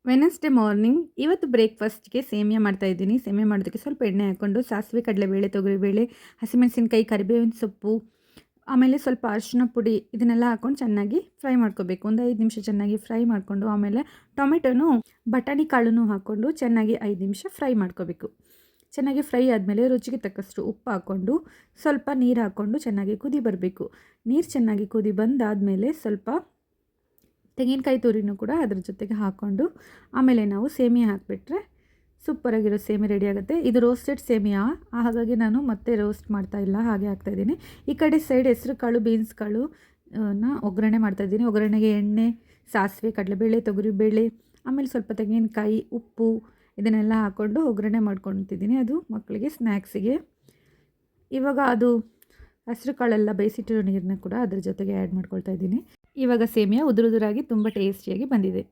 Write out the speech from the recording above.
Wednesday morning ಇವತ್ತು ಬ್ರೇಕ್‌ಫಾಸ್ಟ್‌ಗೆ ಸೇಮಿಯಾ ಮಾಡ್ತಾಯಿದ್ದೀನಿ. ಸೇಮಿಯಾ ಮಾಡೋದಕ್ಕೆ ಸ್ವಲ್ಪ ಎಣ್ಣೆ ಹಾಕ್ಕೊಂಡು ಸಾಸಿವೆ, ಕಡಲೆಬೇಳೆ, ತೊಗರಿಬೇಳೆ, ಹಸಿಮೆಣಸಿನಕಾಯಿ, ಕರಿಬೇವಿನ ಸೊಪ್ಪು, ಆಮೇಲೆ ಸ್ವಲ್ಪ ಅರಿಶಿನ ಪುಡಿ ಇದನ್ನೆಲ್ಲ ಹಾಕ್ಕೊಂಡು ಚೆನ್ನಾಗಿ ಫ್ರೈ ಮಾಡ್ಕೋಬೇಕು. ಒಂದು 5 ನಿಮಿಷ ಚೆನ್ನಾಗಿ ಫ್ರೈ ಮಾಡಿಕೊಂಡು ಆಮೇಲೆ ಟೊಮೆಟೊನು, ಬಟಾಣಿ ಕಾಳನ್ನು ಹಾಕ್ಕೊಂಡು ಚೆನ್ನಾಗಿ 5 ನಿಮಿಷ ಫ್ರೈ ಮಾಡ್ಕೋಬೇಕು. ಚೆನ್ನಾಗಿ ಫ್ರೈ ಆದಮೇಲೆ ರುಚಿಗೆ ತಕ್ಕಷ್ಟು ಉಪ್ಪು ಹಾಕ್ಕೊಂಡು ಸ್ವಲ್ಪ ನೀರು ಹಾಕ್ಕೊಂಡು ಚೆನ್ನಾಗಿ ಕುದಿ ಬರಬೇಕು. ನೀರು ಚೆನ್ನಾಗಿ ಕುದಿ ಬಂದಾದಮೇಲೆ ಸ್ವಲ್ಪ ತೆಂಗಿನಕಾಯಿ ತುರಿನೂ ಕೂಡ ಅದ್ರ ಜೊತೆಗೆ ಹಾಕ್ಕೊಂಡು ಆಮೇಲೆ ನಾವು ಸೇಮಿಯಾ ಹಾಕಿಬಿಟ್ರೆ ಸೂಪರಾಗಿರೋ ಸೇಮಿಯಾ ರೆಡಿ ಆಗುತ್ತೆ. ಇದು ರೋಸ್ಟೆಡ್ ಸೇಮಿಯಾ, ಹಾಗಾಗಿ ನಾನು ಮತ್ತೆ ರೋಸ್ಟ್ ಮಾಡ್ತಾಯಿಲ್ಲ, ಹಾಗೆ ಹಾಕ್ತಾಯಿದ್ದೀನಿ. ಈ ಕಡೆ ಸೈಡ್ ಹೆಸರು ಕಾಳು, ಬೀನ್ಸ್ ಕಾಳು ಒಗ್ಗರಣೆ ಮಾಡ್ತಾಯಿದ್ದೀನಿ. ಒಗ್ಗರಣೆಗೆ ಎಣ್ಣೆ, ಸಾಸಿವೆ, ಕಡಲೆಬೇಳೆ, ತೊಗರಿಬೇಳೆ, ಆಮೇಲೆ ಸ್ವಲ್ಪ ತೆಂಗಿನಕಾಯಿ, ಉಪ್ಪು ಇದನ್ನೆಲ್ಲ ಹಾಕ್ಕೊಂಡು ಒಗ್ಗರಣೆ ಮಾಡ್ಕೊತಿದ್ದೀನಿ. ಅದು ಮಕ್ಕಳಿಗೆ ಸ್ನ್ಯಾಕ್ಸಿಗೆ. ಇವಾಗ ಅದು ಹಸಿರು ಕಾಳೆಲ್ಲ ಬೇಯಿಸಿಟ್ಟಿರೋ ನೀರನ್ನ ಕೂಡ ಅದ್ರ ಜೊತೆಗೆ ಆ್ಯಡ್ ಮಾಡ್ಕೊಳ್ತಾ ಇದ್ದೀನಿ. ಇವಾಗ ಸೇಮಿಯಾ ಉದುರಾಗಿ ತುಂಬ ಟೇಸ್ಟಿಯಾಗಿ ಬಂದಿದೆ.